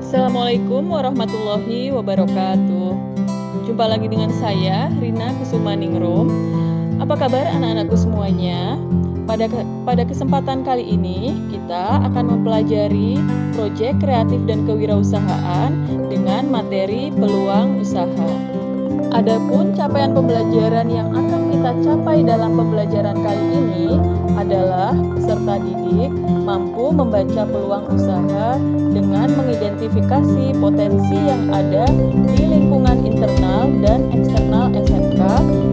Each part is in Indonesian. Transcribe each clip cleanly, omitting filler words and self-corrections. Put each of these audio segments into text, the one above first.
Assalamualaikum warahmatullahi wabarakatuh. Jumpa lagi dengan saya, Rina Kusumaningrum. Apa kabar anak-anakku semuanya? Pada kesempatan kali ini, kita akan mempelajari proyek kreatif dan kewirausahaan dengan materi peluang usaha. Adapun capaian pembelajaran yang akan kita capai dalam pembelajaran kali ini adalah peserta didik mampu membaca peluang usaha dengan mengidentifikasi potensi yang ada di lingkungan internal dan eksternal SMK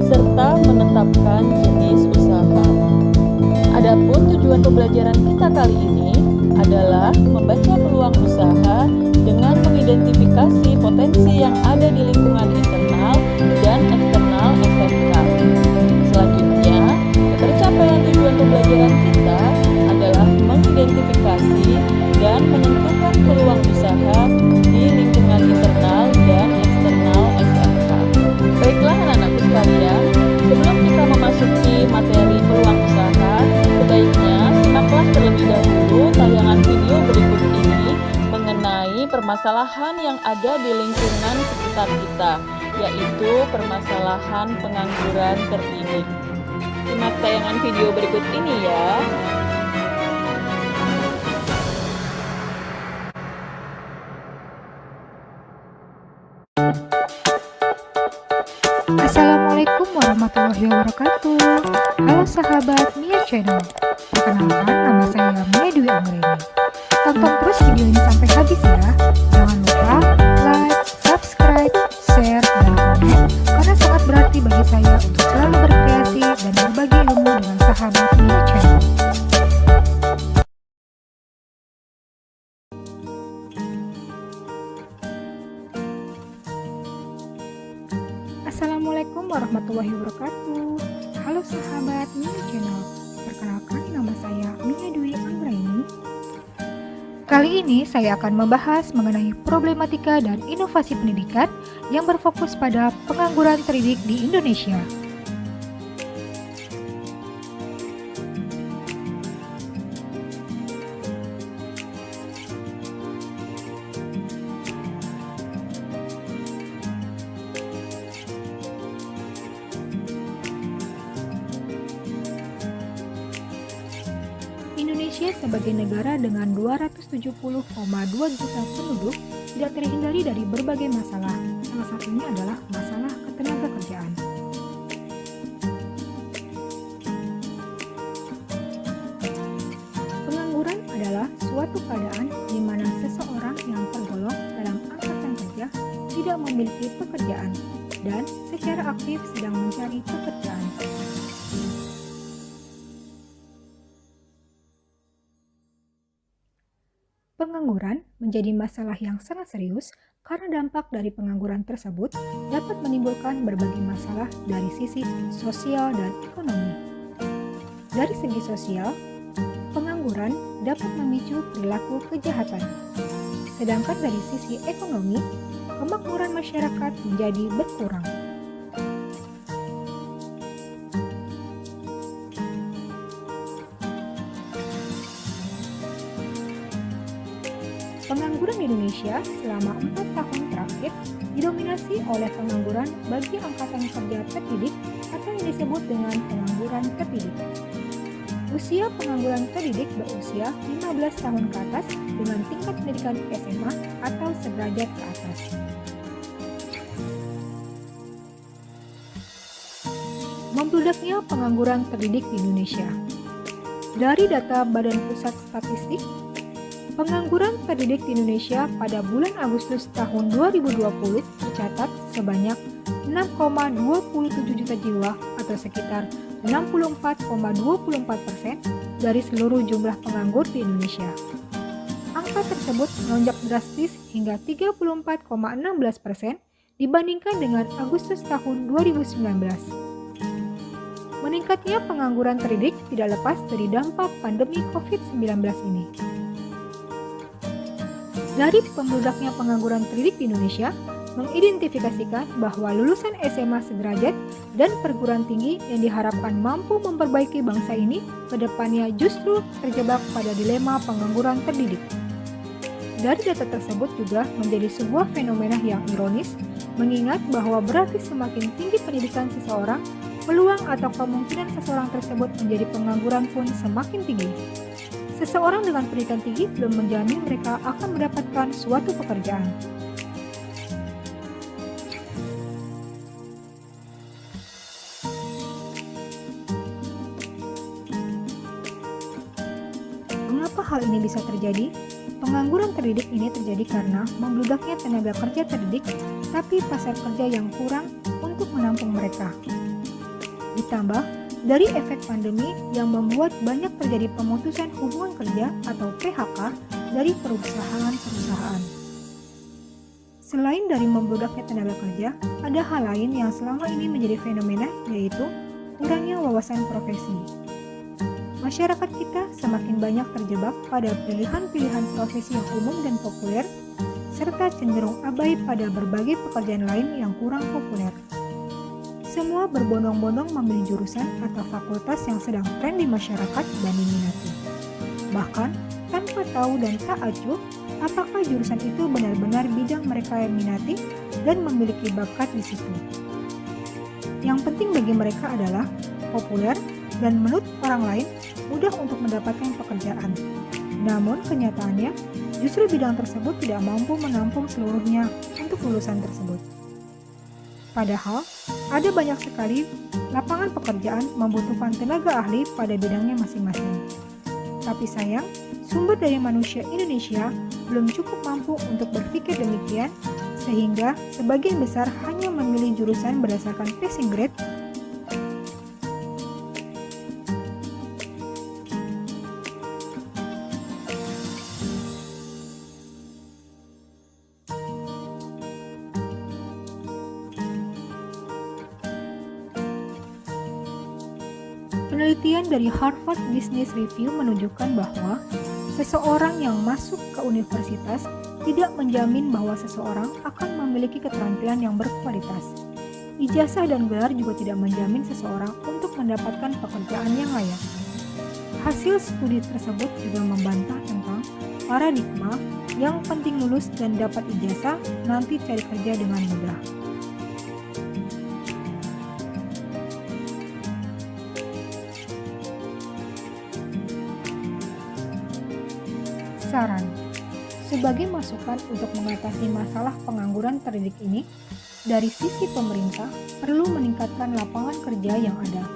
serta menetapkan jenis usaha. Adapun tujuan pembelajaran kita kali ini adalah membaca peluang usaha dengan mengidentifikasi potensi yang ada di lingkungan internal dan eksternal SMK. Selanjutnya, tercapaian tujuan pembelajaran kita adalah mengidentifikasi dan menentukan peluang usaha di lingkungan internal dan eksternal SMK. Baiklah anak-anakku sekalian, sebelum kita memasuki materi peluang usaha, sebaiknya simaklah terlebih dahulu tayangan video berikut ini mengenai permasalahan yang ada di lingkungan sekitar kita, yaitu permasalahan pengangguran terdidik. Simak tayangan video berikut ini ya. Assalamualaikum warahmatullahi wabarakatuh. Halo sahabat Mia Channel. Perkenalkan, nama saya Mia Dwi Anggreni. Tonton terus video ini sampai habis ya. Jangan lupa like, subscribe, share, dan komen karena sangat berarti bagi saya untuk selalu berkreasi dan berbagi ilmu dengan sahabat Mia Channel. Assalamualaikum warahmatullahi wabarakatuh. Halo sahabat Mia Channel. Perkenalkan, nama saya Mia Dwi Anggreni. Kali ini saya akan membahas mengenai problematika dan inovasi pendidikan yang berfokus pada pengangguran terdidik di Indonesia. Indonesia sebagai negara dengan 270,2 juta penduduk tidak terhindari dari berbagai masalah. Salah satunya adalah masalah ketenagakerjaan. Pengangguran adalah suatu keadaan di mana seseorang yang tergolong dalam angkatan kerja tidak memiliki pekerjaan dan secara aktif sedang mencari pekerjaan. Pengangguran menjadi masalah yang sangat serius karena dampak dari pengangguran tersebut dapat menimbulkan berbagai masalah dari sisi sosial dan ekonomi. Dari segi sosial, pengangguran dapat memicu perilaku kejahatan. Sedangkan dari sisi ekonomi, kemakmuran masyarakat menjadi berkurang. Pengangguran di Indonesia selama 4 tahun terakhir didominasi oleh pengangguran bagi angkatan kerja terdidik atau yang disebut dengan pengangguran terdidik. Usia pengangguran terdidik berusia 15 tahun ke atas dengan tingkat pendidikan SMA atau sederajat ke atas. Membludaknya pengangguran terdidik di Indonesia. Dari data Badan Pusat Statistik, pengangguran terdidik di Indonesia pada bulan Agustus tahun 2020 tercatat sebanyak 6,27 juta jiwa atau sekitar 64,24% dari seluruh jumlah penganggur di Indonesia. Angka tersebut melonjak drastis hingga 34,16% dibandingkan dengan Agustus tahun 2019. Meningkatnya pengangguran terdidik tidak lepas dari dampak pandemi COVID-19 ini. Dari pembludaknya pengangguran terdidik di Indonesia, mengidentifikasikan bahwa lulusan SMA sederajat dan perguruan tinggi yang diharapkan mampu memperbaiki bangsa ini ke depannya justru terjebak pada dilema pengangguran terdidik. Dari data tersebut juga menjadi sebuah fenomena yang ironis, mengingat bahwa berarti semakin tinggi pendidikan seseorang, peluang atau kemungkinan seseorang tersebut menjadi pengangguran pun semakin tinggi. Seseorang dengan pendidikan tinggi belum menjamin mereka akan mendapatkan suatu pekerjaan. Mengapa hal ini bisa terjadi? Pengangguran terdidik ini terjadi karena membludaknya tenaga kerja terdidik, tapi pasar kerja yang kurang untuk menampung mereka. Ditambah dari efek pandemi yang membuat banyak terjadi pemutusan hubungan kerja atau PHK dari perusahaan-perusahaan. Selain dari membludaknya tenaga kerja, ada hal lain yang selama ini menjadi fenomena, yaitu kurangnya wawasan profesi. Masyarakat kita semakin banyak terjebak pada pilihan-pilihan profesi yang umum dan populer, serta cenderung abai pada berbagai pekerjaan lain yang kurang populer. Semua berbondong-bondong memilih jurusan atau fakultas yang sedang tren di masyarakat dan diminati. Bahkan, tanpa tahu dan tak acuh, apakah jurusan itu benar-benar bidang mereka yang minati dan memiliki bakat di situ. Yang penting bagi mereka adalah populer dan menurut orang lain mudah untuk mendapatkan pekerjaan. Namun kenyataannya, justru bidang tersebut tidak mampu menampung seluruhnya untuk lulusan tersebut. Padahal, ada banyak sekali lapangan pekerjaan membutuhkan tenaga ahli pada bidangnya masing-masing. Tapi sayang, sumber daya manusia Indonesia belum cukup mampu untuk berpikir demikian, sehingga sebagian besar hanya memilih jurusan berdasarkan passing grade. Penelitian dari Harvard Business Review menunjukkan bahwa seseorang yang masuk ke universitas tidak menjamin bahwa seseorang akan memiliki keterampilan yang berkualitas. Ijazah dan gelar juga tidak menjamin seseorang untuk mendapatkan pekerjaan yang layak. Hasil studi tersebut juga membantah tentang paradigma yang penting lulus dan dapat ijazah nanti cari kerja dengan mudah. Saran, sebagai masukan untuk mengatasi masalah pengangguran terdidik ini, dari sisi pemerintah perlu meningkatkan lapangan kerja yang ada.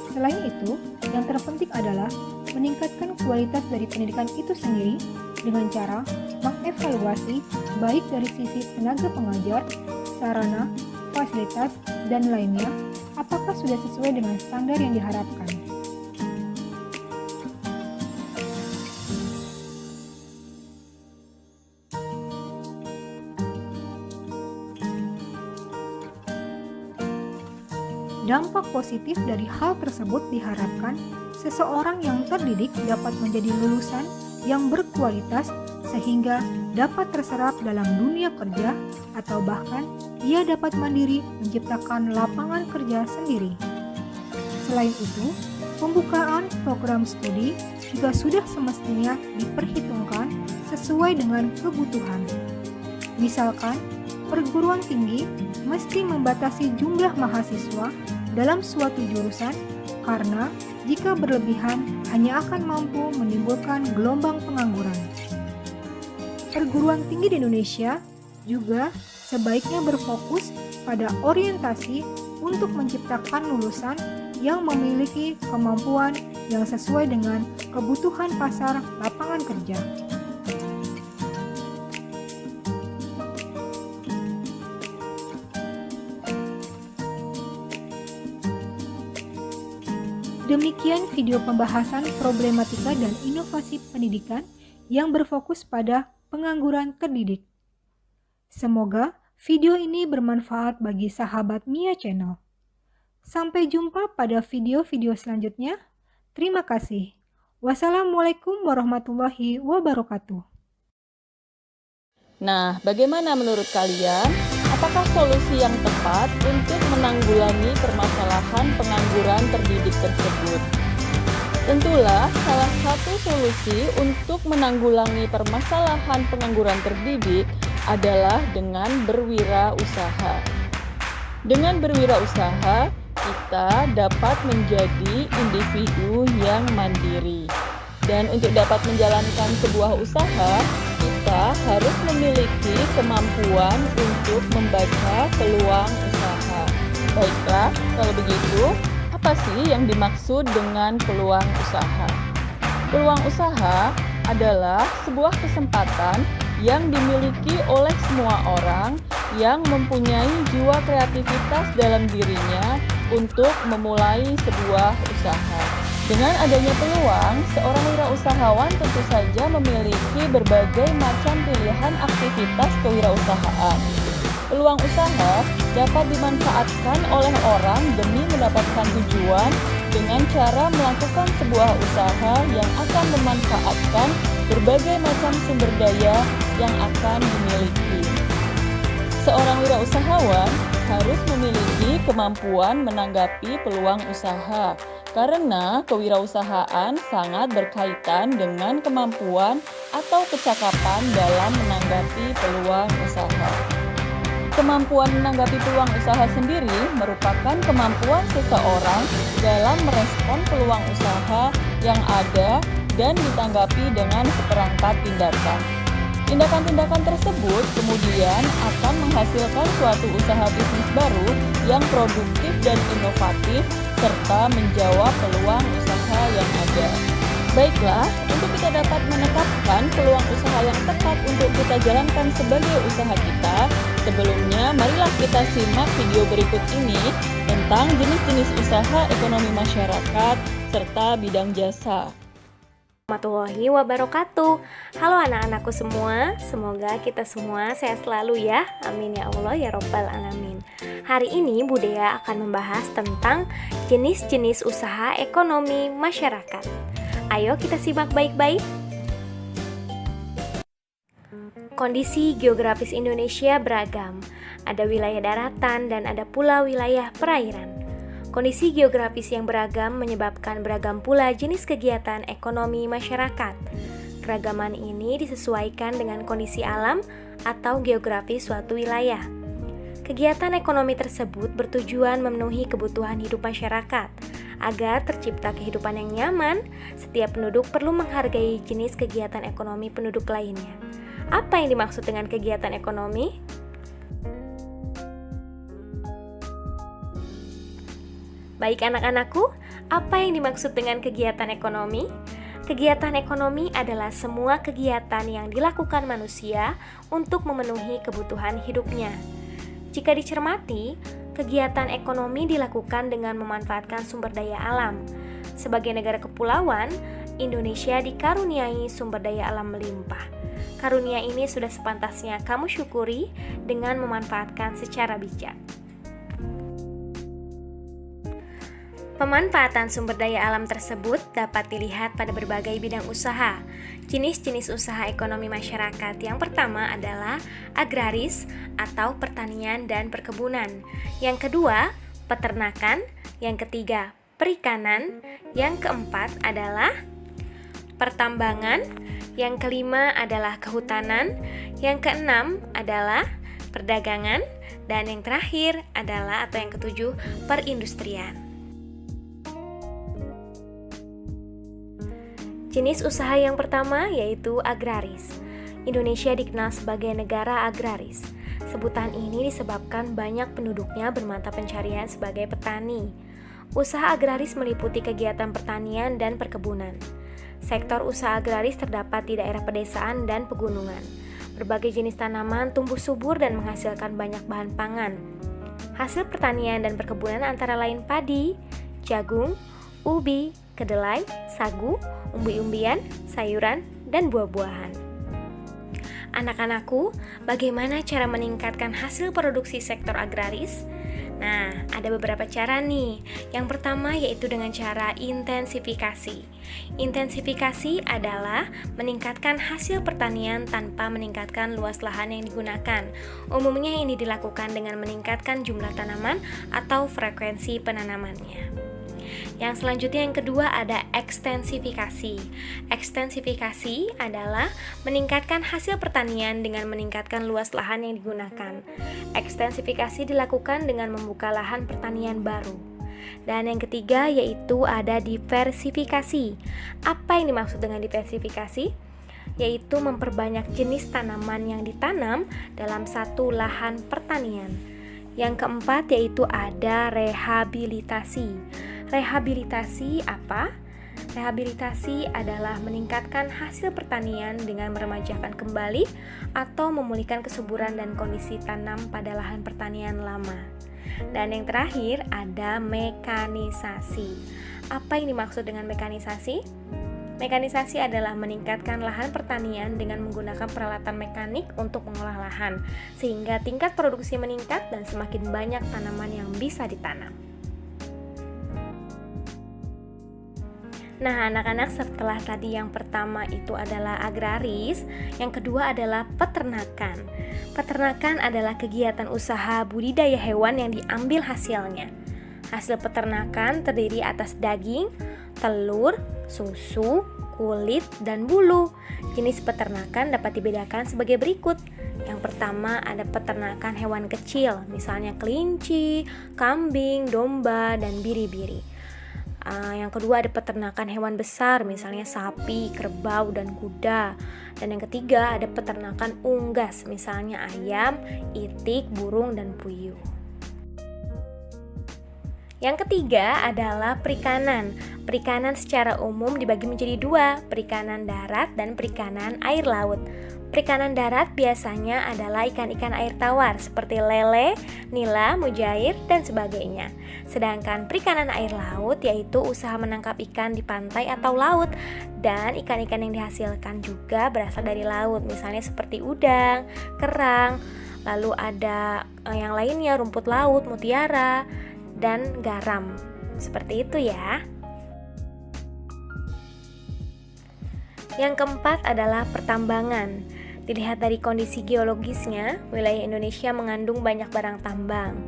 Selain itu, yang terpenting adalah meningkatkan kualitas dari pendidikan itu sendiri dengan cara mengevaluasi baik dari sisi tenaga pengajar, sarana, fasilitas, dan lainnya, apakah sudah sesuai dengan standar yang diharapkan. Dampak positif dari hal tersebut diharapkan seseorang yang terdidik dapat menjadi lulusan yang berkualitas sehingga dapat terserap dalam dunia kerja atau bahkan ia dapat mandiri menciptakan lapangan kerja sendiri. Selain itu, pembukaan program studi juga sudah semestinya diperhitungkan sesuai dengan kebutuhan. Misalkan, perguruan tinggi mesti membatasi jumlah mahasiswa dalam suatu jurusan karena jika berlebihan hanya akan mampu menimbulkan gelombang pengangguran. Perguruan tinggi di Indonesia juga sebaiknya berfokus pada orientasi untuk menciptakan lulusan yang memiliki kemampuan yang sesuai dengan kebutuhan pasar lapangan kerja. Demikian video pembahasan problematika dan inovasi pendidikan yang berfokus pada pengangguran terdidik. Semoga video ini bermanfaat bagi sahabat Mia Channel. Sampai jumpa pada video-video selanjutnya. Terima kasih. Wassalamualaikum warahmatullahi wabarakatuh. Nah, bagaimana menurut kalian? Apakah solusi yang tepat untuk menanggulangi permasalahan pengangguran terdidik tersebut? Tentulah salah satu solusi untuk menanggulangi permasalahan pengangguran terdidik adalah dengan berwirausaha. Dengan berwirausaha, kita dapat menjadi individu yang mandiri. Dan untuk dapat menjalankan sebuah usaha, kita harus memiliki kemampuan untuk membaca peluang usaha. Baiklah, kalau begitu, apa sih yang dimaksud dengan peluang usaha? Peluang usaha adalah sebuah kesempatan yang dimiliki oleh semua orang yang mempunyai jiwa kreativitas dalam dirinya untuk memulai sebuah usaha. Dengan adanya peluang, seorang wirausahawan tentu saja memiliki berbagai macam pilihan aktivitas kewirausahaan. Peluang usaha dapat dimanfaatkan oleh orang demi mendapatkan tujuan dengan cara melakukan sebuah usaha yang akan memanfaatkan berbagai macam sumber daya yang akan dimiliki. Seorang wirausahawan harus memiliki kemampuan menanggapi peluang usaha, karena kewirausahaan sangat berkaitan dengan kemampuan atau kecakapan dalam menanggapi peluang usaha. Kemampuan menanggapi peluang usaha sendiri merupakan kemampuan seseorang dalam merespon peluang usaha yang ada dan ditanggapi dengan seperangkat tindakan. Tindakan-tindakan tersebut kemudian akan menghasilkan suatu usaha bisnis baru yang produktif dan inovatif serta menjawab peluang usaha yang ada. Baiklah, untuk kita dapat menetapkan peluang usaha yang tepat untuk kita jalankan sebagai usaha kita, sebelumnya marilah kita simak video berikut ini tentang jenis-jenis usaha ekonomi masyarakat serta bidang jasa. Warahmatullahi wabarakatuh. Halo anak-anakku semua, semoga kita semua sehat selalu ya. Amin ya Allah ya Rabbal alamin. Hari ini Bu Dea akan membahas tentang jenis-jenis usaha ekonomi masyarakat. Ayo kita simak baik-baik. Kondisi geografis Indonesia beragam. Ada wilayah daratan dan ada pula wilayah perairan. Kondisi geografis yang beragam menyebabkan beragam pula jenis kegiatan ekonomi masyarakat. Keragaman ini disesuaikan dengan kondisi alam atau geografis suatu wilayah. Kegiatan ekonomi tersebut bertujuan memenuhi kebutuhan hidup masyarakat. Agar tercipta kehidupan yang nyaman, setiap penduduk perlu menghargai jenis kegiatan ekonomi penduduk lainnya. Apa yang dimaksud dengan kegiatan ekonomi? Baik anak-anakku, apa yang dimaksud dengan kegiatan ekonomi? Kegiatan ekonomi adalah semua kegiatan yang dilakukan manusia untuk memenuhi kebutuhan hidupnya. Jika dicermati, kegiatan ekonomi dilakukan dengan memanfaatkan sumber daya alam. Sebagai negara kepulauan, Indonesia dikaruniai sumber daya alam melimpah. Karunia ini sudah sepantasnya kamu syukuri dengan memanfaatkan secara bijak. Pemanfaatan sumber daya alam tersebut dapat dilihat pada berbagai bidang usaha. Jenis-jenis usaha ekonomi masyarakat yang pertama adalah agraris atau pertanian dan perkebunan. Yang kedua, peternakan. Yang ketiga, perikanan. Yang keempat adalah pertambangan. Yang kelima adalah kehutanan. Yang keenam adalah perdagangan. Dan yang terakhir adalah atau yang ketujuh, perindustrian. Jenis usaha yang pertama yaitu agraris. Indonesia dikenal sebagai negara agraris. Sebutan ini disebabkan banyak penduduknya bermata pencarian sebagai petani. Usaha agraris meliputi kegiatan pertanian dan perkebunan. Sektor usaha agraris terdapat di daerah pedesaan dan pegunungan. Berbagai jenis tanaman tumbuh subur dan menghasilkan banyak bahan pangan. Hasil pertanian dan perkebunan antara lain padi, jagung, ubi, kedelai, sagu, umbi-umbian, sayuran, dan buah-buahan. Anak-anakku, bagaimana cara meningkatkan hasil produksi sektor agraris? Nah, ada beberapa cara nih. Yang pertama yaitu dengan cara intensifikasi. Intensifikasi adalah meningkatkan hasil pertanian tanpa meningkatkan luas lahan yang digunakan. Umumnya ini dilakukan dengan meningkatkan jumlah tanaman atau frekuensi penanamannya. Yang selanjutnya yang kedua ada ekstensifikasi. Ekstensifikasi adalah meningkatkan hasil pertanian dengan meningkatkan luas lahan yang digunakan. Ekstensifikasi dilakukan dengan membuka lahan pertanian baru. Dan yang ketiga yaitu ada diversifikasi. Apa yang dimaksud dengan diversifikasi? Yaitu memperbanyak jenis tanaman yang ditanam dalam satu lahan pertanian. Yang keempat yaitu ada rehabilitasi. Rehabilitasi apa? Rehabilitasi adalah meningkatkan hasil pertanian dengan meremajakan kembali atau memulihkan kesuburan dan kondisi tanam pada lahan pertanian lama. Dan yang terakhir ada mekanisasi. Apa yang dimaksud dengan mekanisasi? Mekanisasi adalah meningkatkan lahan pertanian dengan menggunakan peralatan mekanik untuk mengolah lahan, sehingga tingkat produksi meningkat dan semakin banyak tanaman yang bisa ditanam. Nah, anak-anak, setelah tadi yang pertama itu adalah agraris, yang kedua adalah peternakan. Peternakan adalah kegiatan usaha budidaya hewan yang diambil hasilnya. Hasil peternakan terdiri atas daging, telur, susu, kulit, dan bulu. Jenis peternakan dapat dibedakan sebagai berikut. Yang pertama ada peternakan hewan kecil, misalnya kelinci, kambing, domba, dan biri-biri. Yang kedua ada peternakan hewan besar, misalnya sapi, kerbau, dan kuda. Dan yang ketiga ada peternakan unggas, misalnya ayam, itik, burung, dan puyuh. Yang ketiga adalah perikanan. Perikanan secara umum dibagi menjadi dua, perikanan darat dan perikanan air laut. Perikanan darat biasanya adalah ikan-ikan air tawar seperti lele, nila, mujair, dan sebagainya. Sedangkan perikanan air laut yaitu usaha menangkap ikan di pantai atau laut, dan ikan-ikan yang dihasilkan juga berasal dari laut, misalnya seperti udang, kerang, lalu ada yang lainnya rumput laut, mutiara, dan garam. Seperti itu ya. Yang keempat adalah pertambangan. Dilihat dari kondisi geologisnya, wilayah Indonesia mengandung banyak barang tambang.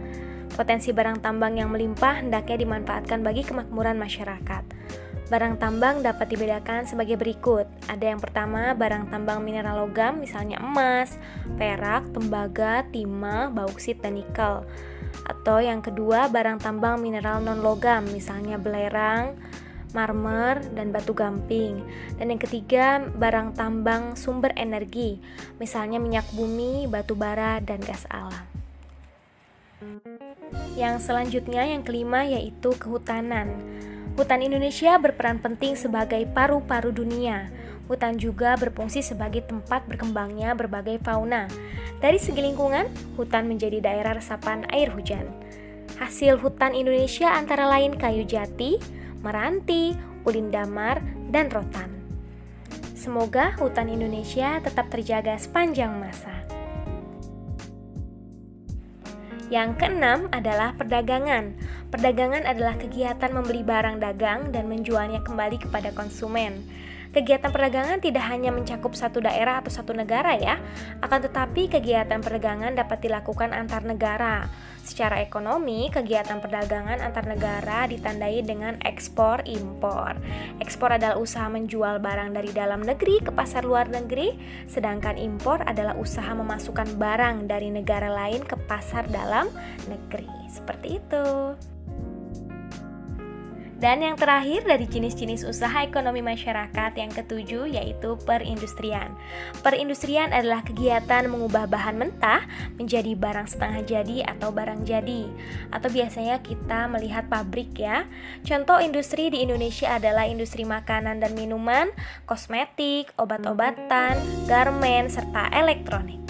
Potensi barang tambang yang melimpah hendaknya dimanfaatkan bagi kemakmuran masyarakat. Barang tambang dapat dibedakan sebagai berikut. Ada yang pertama, barang tambang mineral logam, misalnya emas, perak, tembaga, timah, bauksit, dan nikel. Atau yang kedua, barang tambang mineral non-logam, misalnya belerang, marmer, dan batu gamping. Dan yang ketiga, barang tambang sumber energi, misalnya minyak bumi, batu bara, dan gas alam. Yang selanjutnya, yang kelima, yaitu kehutanan. Hutan Indonesia berperan penting sebagai paru-paru dunia. Hutan juga berfungsi sebagai tempat berkembangnya berbagai fauna. Dari segi lingkungan, hutan menjadi daerah resapan air hujan. Hasil hutan Indonesia antara lain kayu jati, meranti, ulin damar, dan rotan. Semoga hutan Indonesia tetap terjaga sepanjang masa. Yang keenam adalah perdagangan. Perdagangan adalah kegiatan membeli barang dagang dan menjualnya kembali kepada konsumen. Kegiatan perdagangan tidak hanya mencakup satu daerah atau satu negara ya, akan tetapi kegiatan perdagangan dapat dilakukan antar negara. Secara ekonomi, kegiatan perdagangan antar negara ditandai dengan ekspor-impor. Ekspor adalah usaha menjual barang dari dalam negeri ke pasar luar negeri, sedangkan impor adalah usaha memasukkan barang dari negara lain ke pasar dalam negeri. Seperti itu. Dan yang terakhir dari jenis-jenis usaha ekonomi masyarakat yang ketujuh yaitu perindustrian. Perindustrian adalah kegiatan mengubah bahan mentah menjadi barang setengah jadi atau barang jadi. Atau biasanya kita melihat pabrik ya. Contoh industri di Indonesia adalah industri makanan dan minuman, kosmetik, obat-obatan, garmen, serta elektronik.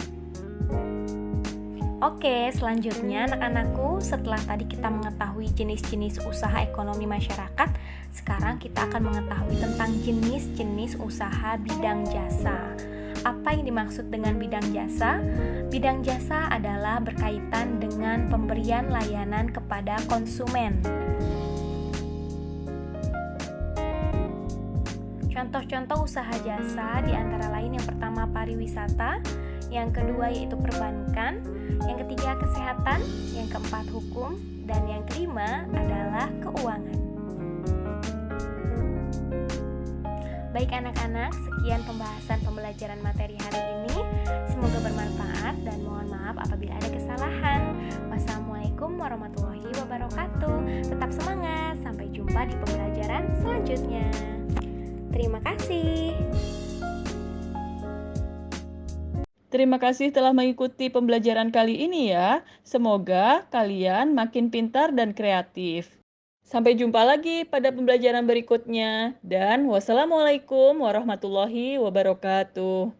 Oke, selanjutnya anak-anakku, setelah tadi kita mengetahui jenis-jenis usaha ekonomi masyarakat, sekarang kita akan mengetahui tentang jenis-jenis usaha bidang jasa. Apa yang dimaksud dengan bidang jasa? Bidang jasa adalah berkaitan dengan pemberian layanan kepada konsumen. Contoh-contoh usaha jasa di antara lain yang pertama pariwisata, yang kedua yaitu perbankan, yang ketiga kesehatan, yang keempat hukum, dan yang kelima adalah keuangan. Baik anak-anak, sekian pembahasan pembelajaran materi hari ini. Semoga bermanfaat dan mohon maaf apabila ada kesalahan. Wassalamualaikum warahmatullahi wabarakatuh. Tetap semangat, sampai jumpa di pembelajaran selanjutnya. Terima kasih. Terima kasih telah mengikuti pembelajaran kali ini ya. Semoga kalian makin pintar dan kreatif. Sampai jumpa lagi pada pembelajaran berikutnya. Dan wassalamualaikum warahmatullahi wabarakatuh.